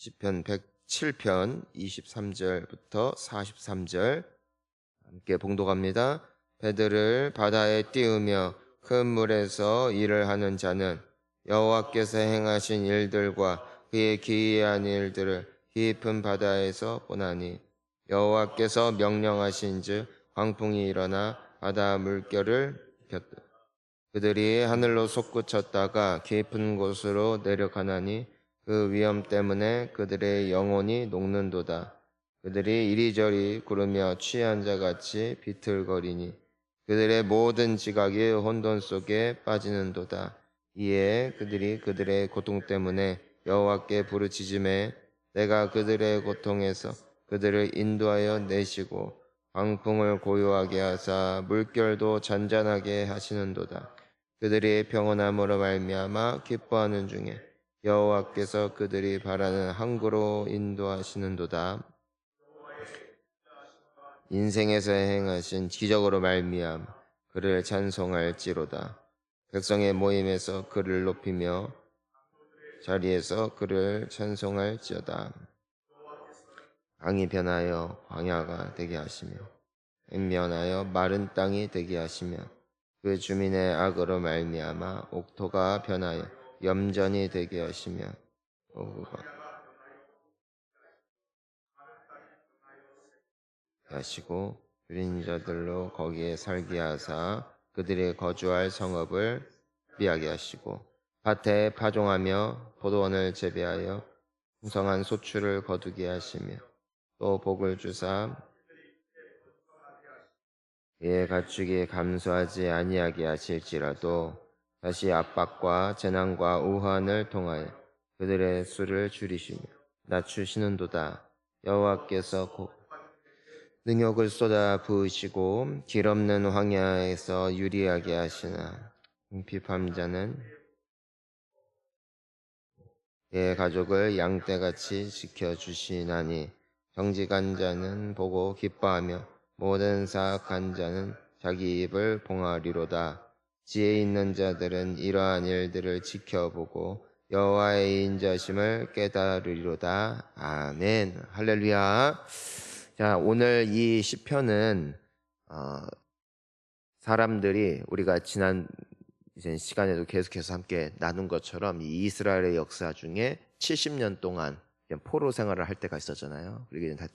시편 107편 23절부터 43절 함께 봉독합니다. 배들을 바다에 띄우며 큰 물에서 일을 하는 자는 여호와께서 행하신 일들과 그의 기이한 일들을 깊은 바다에서 보나니, 여호와께서 명령하신즉 광풍이 일어나 바다 물결을 일으켰다. 그들이 하늘로 솟구쳤다가 깊은 곳으로 내려가나니 그 위험 때문에 그들의 영혼이 녹는도다. 그들이 이리저리 구르며 취한 자같이 비틀거리니 그들의 모든 지각이 혼돈 속에 빠지는도다. 이에 그들이 그들의 고통 때문에 여호와께 부르짖음에 내가 그들의 고통에서 그들을 인도하여 내시고 광풍을 고요하게 하사 물결도 잔잔하게 하시는도다. 그들이 평온함으로 말미암아 기뻐하는 중에 여호와께서 그들이 바라는 항구로 인도하시는도다. 인생에서 행하신 기적으로 말미암아 그를 찬송할지로다. 백성의 모임에서 그를 높이며 자리에서 그를 찬송할지어다. 강이 변하여 광야가 되게 하시며 맹변하여 마른 땅이 되게 하시며 그 주민의 악으로 말미암아 옥토가 변하여 염전이 되게 하시며 하시고 줄인 자들로 거기에 살게 하사 그들의 거주할 성읍을 피하게 하시고 밭에 파종하며 포도원을 재배하여 풍성한 소출을 거두게 하시며 또 복을 주사 그의 가축이 감소하지 아니하게 하실지라도 다시 압박과 재난과 우환을 통하여 그들의 수를 줄이시며 낮추시는도다. 여호와께서 능욕을 쏟아 부으시고 길 없는 황야에서 유리하게 하시나 궁핍한 자는 그의 가족을 양떼같이 지켜주시나니 정직한 자는 보고 기뻐하며 모든 사악한 자는 자기 입을 봉하리로다. 지혜 있는 자들은 이러한 일들을 지켜보고 여호와의 인자심을 깨달으리로다. 아멘. 할렐루야. 자, 오늘 이 시편은 사람들이 우리가 지난 이제 시간에도 계속해서 함께 나눈 것처럼 이 이스라엘의 역사 중에 70년 동안 포로 생활을 할 때가 있었잖아요. 그리고 이제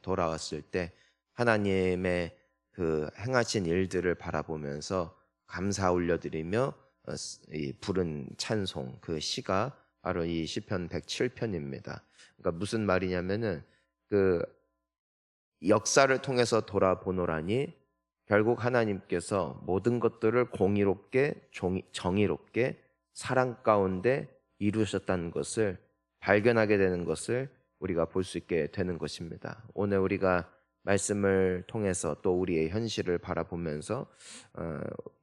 돌아왔을 때 하나님의 그 행하신 일들을 바라보면서 감사 올려드리며 이 부른 찬송, 그 시가 바로 이 시편 107편입니다. 그러니까 무슨 말이냐면은 그 역사를 통해서 돌아보노라니 결국 하나님께서 모든 것들을 공의롭게 정의롭게 사랑 가운데 이루셨다는 것을 발견하게 되는 것을 우리가 볼 수 있게 되는 것입니다. 오늘 우리가 말씀을 통해서 또 우리의 현실을 바라보면서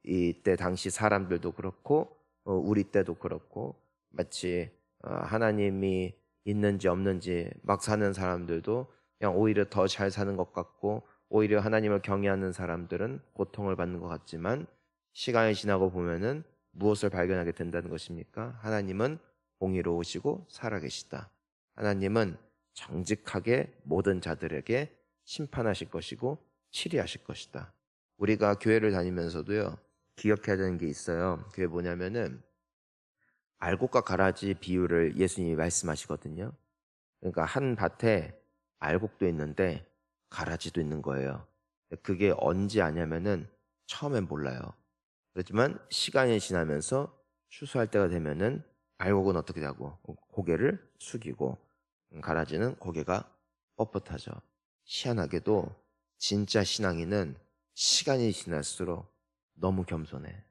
이때 당시 사람들도 그렇고 우리 때도 그렇고 마치 하나님이 있는지 없는지 막 사는 사람들도 그냥 오히려 더 잘 사는 것 같고 오히려 하나님을 경외하는 사람들은 고통을 받는 것 같지만 시간이 지나고 보면은 무엇을 발견하게 된다는 것입니까? 하나님은 공의로우시고 살아계시다. 하나님은 정직하게 모든 자들에게 심판하실 것이고 치리하실 것이다. 우리가 교회를 다니면서도요, 기억해야 되는 게 있어요. 그게 뭐냐면은 알곡과 가라지 비유를 예수님이 말씀하시거든요. 그러니까 한 밭에 알곡도 있는데 가라지도 있는 거예요. 그게 언제 아냐면은 처음엔 몰라요. 그렇지만 시간이 지나면서 추수할 때가 되면은 알곡은 어떻게 되고 고개를 숙이고 가라지는 고개가 뻣뻣하죠. 희한하게도 진짜 신앙인은 시간이 지날수록 너무 겸손해.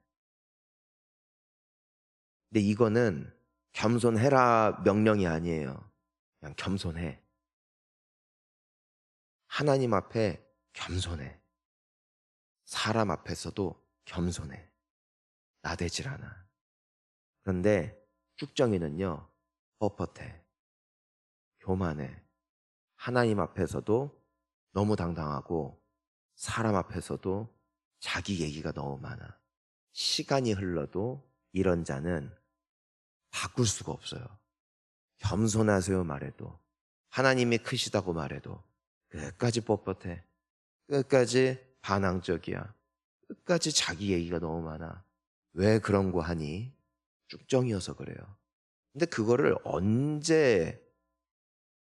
근데 이거는 겸손해라 명령이 아니에요. 그냥 겸손해. 하나님 앞에 겸손해. 사람 앞에서도 겸손해. 나대질 않아. 그런데 쭉정이는요, 뻣뻣해. 교만해. 하나님 앞에서도 너무 당당하고 사람 앞에서도 자기 얘기가 너무 많아. 시간이 흘러도 이런 자는 바꿀 수가 없어요. 겸손하세요 말해도, 하나님이 크시다고 말해도 끝까지 뻣뻣해. 끝까지 반항적이야. 끝까지 자기 얘기가 너무 많아. 왜 그런 거 하니? 쭉정이어서 그래요. 근데 그거를 언제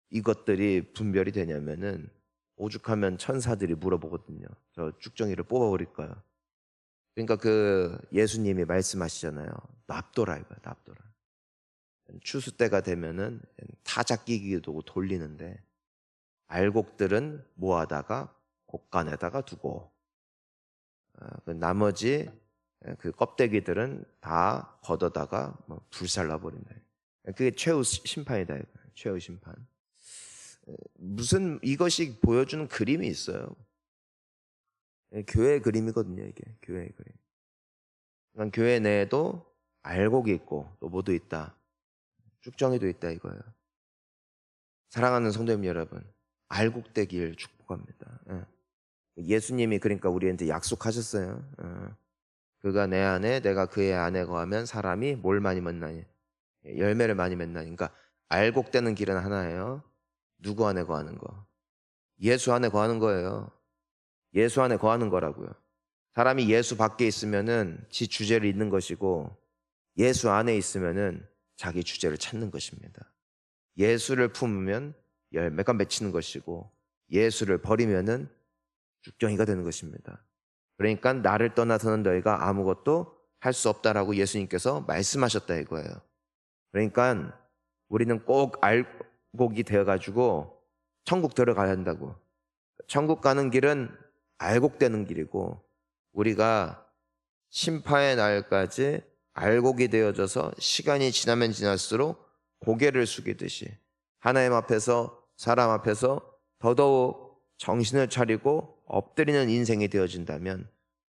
이것들이 분별이 되냐면은 오죽하면 천사들이 물어보거든요. 저 쭉정이를 뽑아버릴까요? 그러니까 그 예수님이 말씀하시잖아요. 납도라 이거야, 납도라. 추수 때가 되면은 타작기기도 돌리는데 알곡들은 모아다가 곡간에다가 두고 그 나머지 그 껍데기들은 다 걷어다가 뭐 불살라 버린다. 그게 최후 심판이다. 최후 심판. 무슨 이것이 보여주는 그림이 있어요. 교회의 그림이거든요, 이게. 교회의 그림. 그러니까 교회 내에도 알곡이 있고 또 뭐도 있다. 쭉정이도 있다 이거예요. 사랑하는 성도님 여러분, 알곡되길 축복합니다. 예수님이 그러니까 우리한테 약속하셨어요. 그가 내 안에 내가 그의 안에 거하면 사람이 뭘 많이 맺나니? 열매를 많이 맺나니. 그러니까 알곡되는 길은 하나예요. 누구 안에 거하는 거? 예수 안에 거하는 거예요. 예수 안에 거하는 거라고요. 사람이 예수 밖에 있으면은 지 주제를 잊는 것이고 예수 안에 있으면은 자기 주제를 찾는 것입니다. 예수를 품으면 열매가 맺히는 것이고 예수를 버리면은 죽정이가 되는 것입니다. 그러니까 나를 떠나서는 너희가 아무것도 할 수 없다라고 예수님께서 말씀하셨다 이거예요. 그러니까 우리는 꼭 알곡이 되어가지고 천국 들어가야 한다고. 천국 가는 길은 알곡되는 길이고 우리가 심판의 날까지 알곡이 되어져서 시간이 지나면 지날수록 고개를 숙이듯이 하나님 앞에서 사람 앞에서 더더욱 정신을 차리고 엎드리는 인생이 되어진다면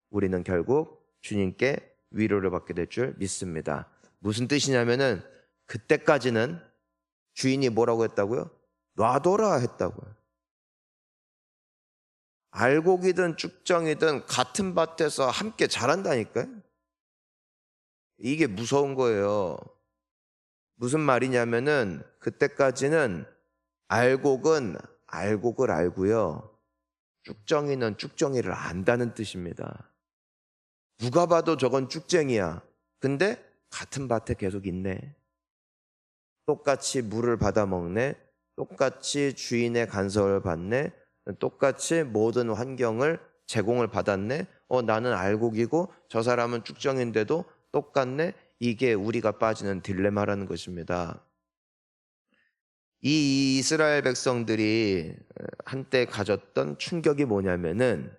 우리는 결국 주님께 위로를 받게 될 줄 믿습니다. 무슨 뜻이냐면은 그때까지는 주인이 뭐라고 했다고요? 놔둬라 했다고요. 알곡이든 쭉정이든 같은 밭에서 함께 자란다니까요. 이게 무서운 거예요. 무슨 말이냐면은 그때까지는 알곡은 알곡을 알고요. 쭉정이는 쭉정이를 안다는 뜻입니다. 누가 봐도 저건 쭉쟁이야. 근데 같은 밭에 계속 있네. 똑같이 물을 받아 먹네. 똑같이 주인의 간섭을 받네. 똑같이 모든 환경을 제공을 받았네. 나는 알곡이고 저 사람은 쭉정인데도 똑같네. 이게 우리가 빠지는 딜레마라는 것입니다. 이 이스라엘 백성들이 한때 가졌던 충격이 뭐냐면은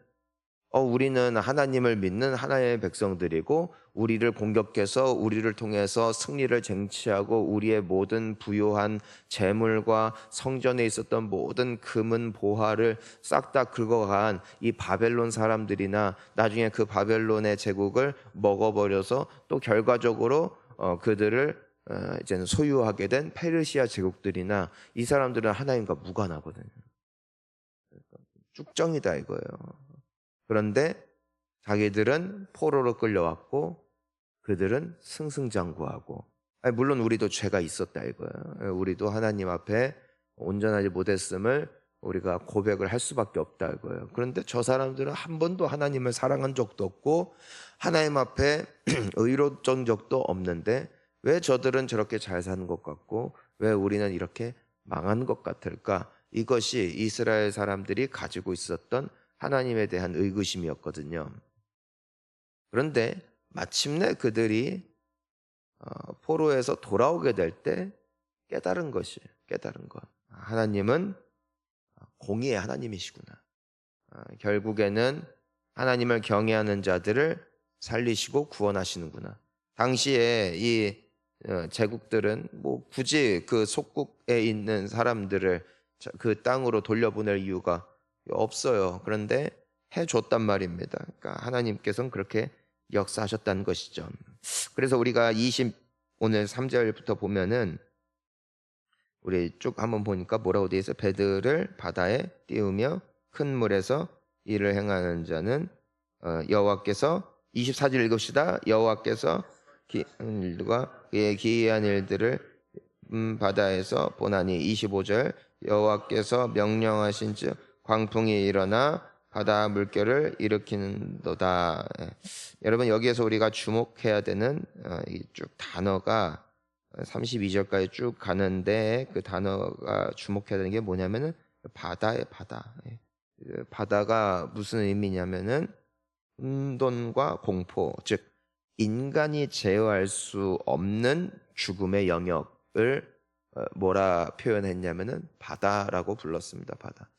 우리는 하나님을 믿는 하나님의 백성들이고 우리를 공격해서 우리를 통해서 승리를 쟁취하고 우리의 모든 부요한 재물과 성전에 있었던 모든 금은 보화를 싹 다 긁어간 이 바벨론 사람들이나 나중에 그 바벨론의 제국을 먹어버려서 또 결과적으로 그들을 이제는 소유하게 된 페르시아 제국들이나 이 사람들은 하나님과 무관하거든요. 쭉정이다 이거예요. 그런데 자기들은 포로로 끌려왔고 그들은 승승장구하고 물론 우리도 죄가 있었다 이거예요. 우리도 하나님 앞에 온전하지 못했음을 우리가 고백을 할 수밖에 없다 이거예요. 그런데 저 사람들은 한 번도 하나님을 사랑한 적도 없고 하나님 앞에 의로웠던 적도 없는데 왜 저들은 저렇게 잘 사는 것 같고 왜 우리는 이렇게 망한 것 같을까? 이것이 이스라엘 사람들이 가지고 있었던 하나님에 대한 의구심이었거든요. 그런데 마침내 그들이 포로에서 돌아오게 될 때 깨달은 것. 하나님은 공의의 하나님이시구나. 결국에는 하나님을 경외하는 자들을 살리시고 구원하시는구나. 당시에 이 제국들은 뭐 굳이 그 속국에 있는 사람들을 그 땅으로 돌려보낼 이유가 없어요. 그런데 해줬단 말입니다. 그러니까 하나님께서는 그렇게 역사하셨다는 것이죠. 그래서 우리가 오늘 3절부터 보면은 우리 쭉 한번 보니까 뭐라고 되어 있어요? 배들을 바다에 띄우며 큰 물에서 일을 행하는 자는 여호와께서 24절 읽읍시다. 여호와께서 일과 그의 기이한 일들을 바다에서 보나니 25절 여호와께서 명령하신즉 광풍이 일어나 바다 물결을 일으키는도다. 예. 여러분 여기에서 우리가 주목해야 되는 이쭉 단어가 32절까지 쭉 가는데 그 단어가 주목해야 되는 게 뭐냐면은 바다의 바다. 예. 그 바다가 무슨 의미냐면은 혼돈과 공포, 즉 인간이 제어할 수 없는 죽음의 영역을 뭐라 표현했냐면은 바다라고 불렀습니다. 바다.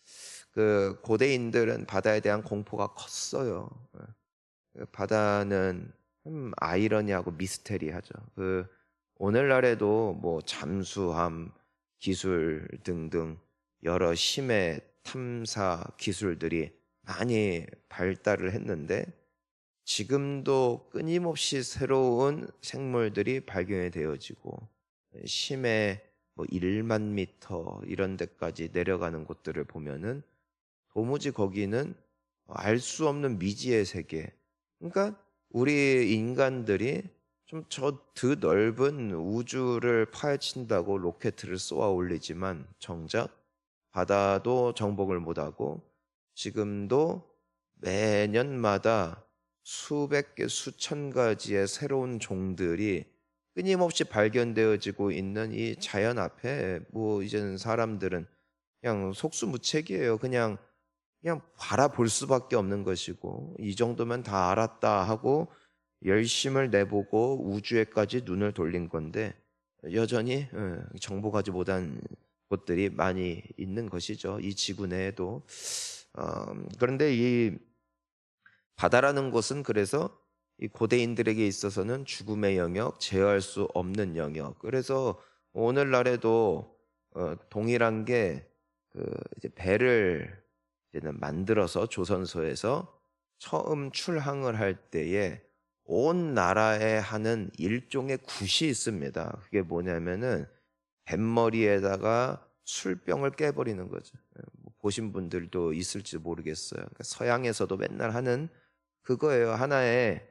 그 고대인들은 바다에 대한 공포가 컸어요. 그 바다는 아이러니하고 미스테리하죠. 그 오늘날에도 뭐 잠수함 기술 등등 여러 심해 탐사 기술들이 많이 발달을 했는데 지금도 끊임없이 새로운 생물들이 발견이 되어지고 심해 뭐 1만 미터 이런 데까지 내려가는 곳들을 보면은 도무지 거기는 알 수 없는 미지의 세계. 그러니까 우리 인간들이 좀 저 드넓은 우주를 파헤친다고 로켓을 쏘아 올리지만 정작 바다도 정복을 못하고 지금도 매년마다 수백 개, 수천 가지의 새로운 종들이 끊임없이 발견되어지고 있는 이 자연 앞에 뭐 이제는 사람들은 그냥 속수무책이에요. 그냥 바라볼 수밖에 없는 것이고 이 정도면 다 알았다 하고 열심을 내보고 우주에까지 눈을 돌린 건데 여전히 정복하지 못한 곳들이 많이 있는 것이죠. 이 지구 내에도. 그런데 이 바다라는 곳은 그래서 이 고대인들에게 있어서는 죽음의 영역, 제어할 수 없는 영역. 그래서 오늘날에도 동일한 게 그 이제 배를 이제는 만들어서 조선소에서 처음 출항을 할 때에 온 나라에 하는 일종의 굿이 있습니다. 그게 뭐냐면은 뱃머리에다가 술병을 깨버리는 거죠. 뭐 보신 분들도 있을지 모르겠어요. 그러니까 서양에서도 맨날 하는 그거예요. 하나의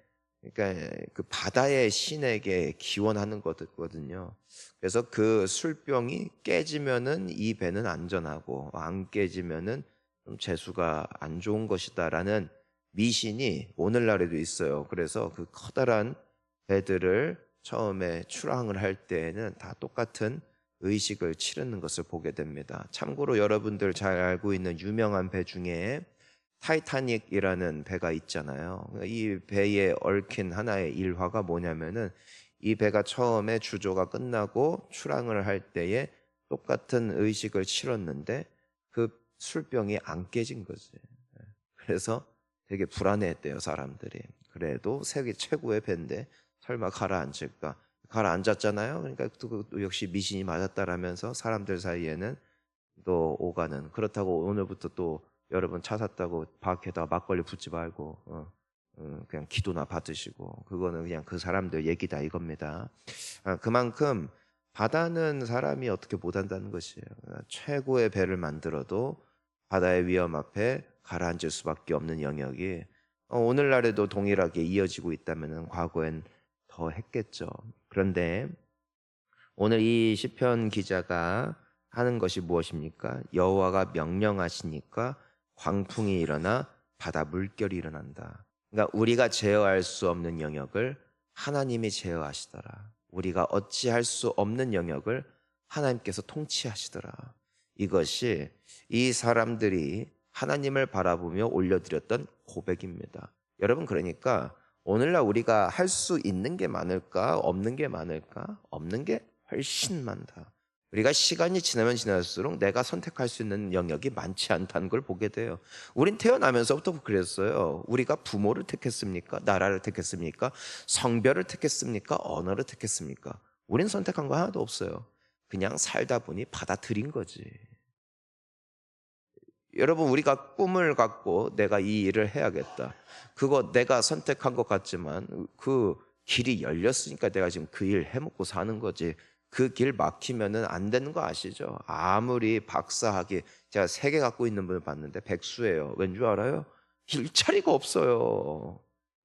그러니까 그 바다의 신에게 기원하는 거거든요. 그래서 그 술병이 깨지면은 이 배는 안전하고 안 깨지면은 좀 재수가 안 좋은 것이다라는 미신이 오늘날에도 있어요. 그래서 그 커다란 배들을 처음에 출항을 할 때에는 다 똑같은 의식을 치르는 것을 보게 됩니다. 참고로 여러분들 잘 알고 있는 유명한 배 중에 타이타닉이라는 배가 있잖아요. 이 배에 얽힌 하나의 일화가 뭐냐면은 이 배가 처음에 주조가 끝나고 출항을 할 때에 똑같은 의식을 치렀는데 그 술병이 안 깨진 거지. 그래서 되게 불안해했대요, 사람들이. 그래도 세계 최고의 배인데 설마 가라앉을까? 가라앉았잖아요. 그러니까 또 역시 미신이 맞았다라면서 사람들 사이에는 또 오가는. 그렇다고 오늘부터 또 여러분 차 샀다고 밖에다 막걸리 붓지 말고 그냥 기도나 받으시고 그거는 그냥 그 사람들 얘기다 이겁니다. 그만큼 바다는 사람이 어떻게 못한다는 것이에요. 최고의 배를 만들어도 바다의 위험 앞에 가라앉을 수밖에 없는 영역이 오늘날에도 동일하게 이어지고 있다면 과거엔 더 했겠죠. 그런데 오늘 이 시편 기자가 하는 것이 무엇입니까? 여호와가 명령하시니까 광풍이 일어나 바다 물결이 일어난다. 그러니까 우리가 제어할 수 없는 영역을 하나님이 제어하시더라. 우리가 어찌할 수 없는 영역을 하나님께서 통치하시더라. 이것이 이 사람들이 하나님을 바라보며 올려드렸던 고백입니다. 여러분 그러니까 오늘날 우리가 할 수 있는 게 많을까? 없는 게 많을까? 없는 게 훨씬 많다. 우리가 시간이 지나면 지날수록 내가 선택할 수 있는 영역이 많지 않다는 걸 보게 돼요. 우린 태어나면서부터 그랬어요. 우리가 부모를 택했습니까? 나라를 택했습니까? 성별을 택했습니까? 언어를 택했습니까? 우린 선택한 거 하나도 없어요. 그냥 살다 보니 받아들인 거지. 여러분 우리가 꿈을 갖고 내가 이 일을 해야겠다. 그거 내가 선택한 것 같지만 그 길이 열렸으니까 내가 지금 그 일 해먹고 사는 거지. 그 길 막히면은 안 되는 거 아시죠? 아무리 박사학위 제가 3개 갖고 있는 분을 봤는데 백수예요. 왠 줄 알아요? 일자리가 없어요.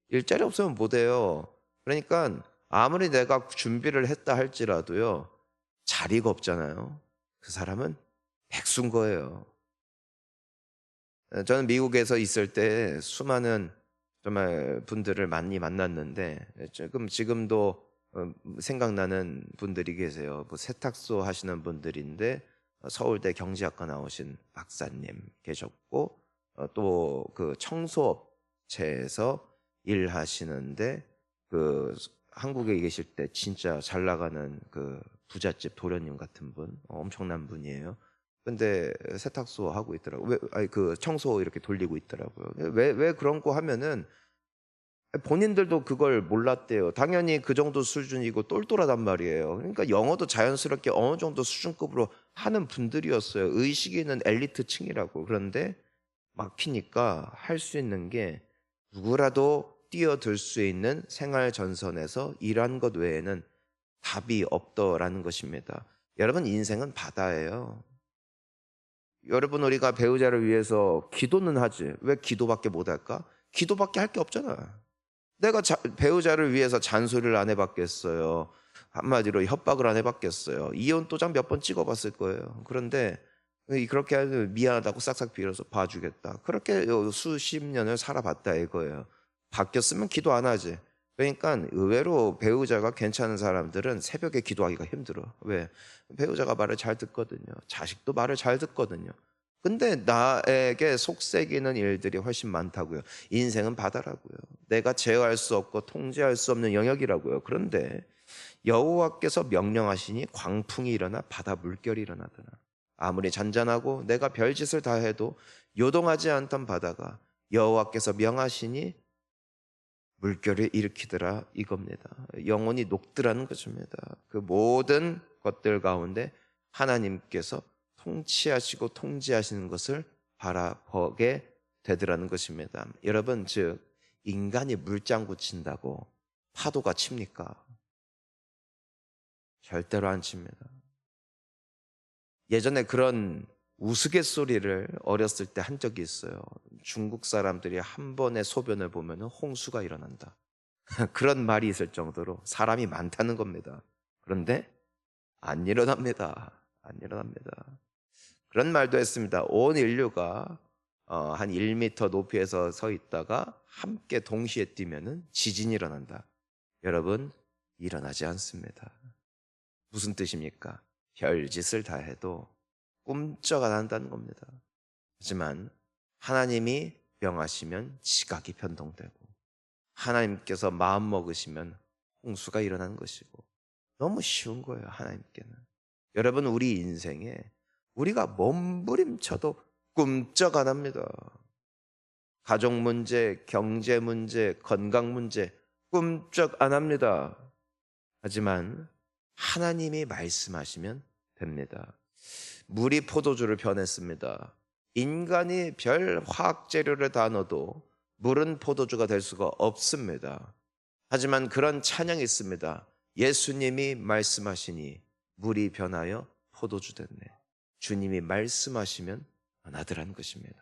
일자리 없으면 못 해요. 그러니까 아무리 내가 준비를 했다 할지라도요. 자리가 없잖아요. 그 사람은 백수인 거예요. 저는 미국에서 있을 때 수많은 정말 분들을 많이 만났는데 지금도 생각나는 분들이 계세요. 뭐 세탁소 하시는 분들인데 서울대 경제학과 나오신 박사님 계셨고 또 그 청소업체에서 일하시는데 그 한국에 계실 때 진짜 잘 나가는 그 부잣집 도련님 같은 분, 엄청난 분이에요. 근데 세탁소 하고 있더라고요. 아니 그 청소 이렇게 돌리고 있더라고요. 왜 그런 거 하면은 본인들도 그걸 몰랐대요. 당연히 그 정도 수준이고 똘똘하단 말이에요. 그러니까 영어도 자연스럽게 어느 정도 수준급으로 하는 분들이었어요. 의식이 있는 엘리트층이라고. 그런데 막히니까 할 수 있는 게 누구라도 뛰어들 수 있는 생활 전선에서 일한 것 외에는 답이 없더라는 것입니다. 여러분 인생은 바다예요. 여러분 우리가 배우자를 위해서 기도는 하지. 왜 기도밖에 못 할까? 기도밖에 할 게 없잖아. 내가 배우자를 위해서 잔소리를 안 해봤겠어요. 한마디로 협박을 안 해봤겠어요. 이혼 도장 몇 번 찍어봤을 거예요. 그런데 그렇게 하면 미안하다고 싹싹 빌어서 봐주겠다. 그렇게 수십 년을 살아봤다 이거예요. 바뀌었으면 기도 안 하지. 그러니까 의외로 배우자가 괜찮은 사람들은 새벽에 기도하기가 힘들어. 왜? 배우자가 말을 잘 듣거든요. 자식도 말을 잘 듣거든요. 근데 나에게 속삭이는 일들이 훨씬 많다고요. 인생은 바다라고요. 내가 제어할 수 없고 통제할 수 없는 영역이라고요. 그런데 여호와께서 명령하시니 광풍이 일어나 바다 물결이 일어나더라. 아무리 잔잔하고 내가 별짓을 다 해도 요동하지 않던 바다가 여호와께서 명하시니 물결을 일으키더라 이겁니다. 영혼이 녹더라는 것입니다. 그 모든 것들 가운데 하나님께서 통치하시고 통제하시는 것을 바라보게 되더라는 것입니다. 여러분 즉 인간이 물장구 친다고 파도가 칩니까? 절대로 안 칩니다. 예전에 그런 우스갯소리를 어렸을 때 한 적이 있어요. 중국 사람들이 한 번의 소변을 보면 홍수가 일어난다. 그런 말이 있을 정도로 사람이 많다는 겁니다. 그런데 안 일어납니다. 안 일어납니다. 그런 말도 했습니다. 온 인류가 한 1m 높이에서 서 있다가 함께 동시에 뛰면 지진이 일어난다. 여러분 일어나지 않습니다. 무슨 뜻입니까? 별짓을 다 해도 꿈쩍 안 한다는 겁니다. 하지만 하나님이 명하시면 지각이 변동되고 하나님께서 마음 먹으시면 홍수가 일어나는 것이고 너무 쉬운 거예요. 하나님께는. 여러분 우리 인생에 우리가 몸부림쳐도 꿈쩍 안 합니다. 가족 문제, 경제 문제, 건강 문제 꿈쩍 안 합니다. 하지만 하나님이 말씀하시면 됩니다. 물이 포도주를 변했습니다. 인간이 별 화학 재료를 다 넣어도 물은 포도주가 될 수가 없습니다. 하지만 그런 찬양이 있습니다. 예수님이 말씀하시니 물이 변하여 포도주 됐네. 주님이 말씀하시면 변하더라는 것입니다.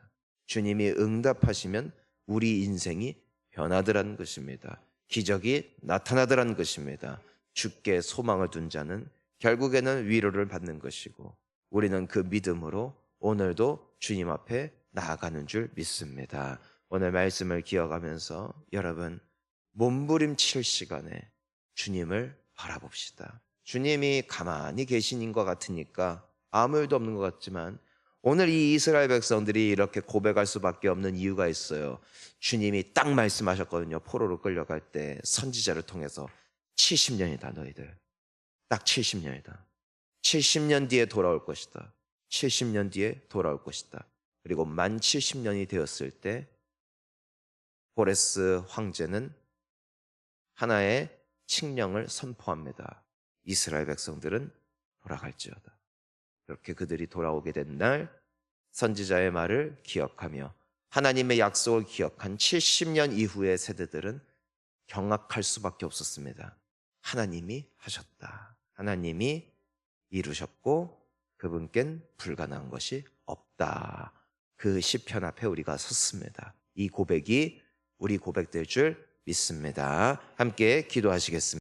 주님이 응답하시면 우리 인생이 변하더라는 것입니다. 기적이 나타나더라는 것입니다. 주께 소망을 둔 자는 결국에는 위로를 받는 것이고 우리는 그 믿음으로 오늘도 주님 앞에 나아가는 줄 믿습니다. 오늘 말씀을 기억하면서 여러분 몸부림칠 시간에 주님을 바라봅시다. 주님이 가만히 계신 것 같으니까 아무 일도 없는 것 같지만 오늘 이 이스라엘 백성들이 이렇게 고백할 수밖에 없는 이유가 있어요. 주님이 딱 말씀하셨거든요. 포로로 끌려갈 때 선지자를 통해서 70년이다 너희들. 딱 70년이다. 70년 뒤에 돌아올 것이다. 70년 뒤에 돌아올 것이다. 그리고 만 70년이 되었을 때 호레스 황제는 하나의 칙령을 선포합니다. 이스라엘 백성들은 돌아갈지어다. 그렇게 그들이 돌아오게 된 날 선지자의 말을 기억하며 하나님의 약속을 기억한 70년 이후의 세대들은 경악할 수밖에 없었습니다. 하나님이 하셨다. 하나님이 이루셨고 그분께는 불가능한 것이 없다. 그 시편 앞에 우리가 섰습니다. 이 고백이 우리 고백될 줄 믿습니다. 함께 기도하시겠습니다.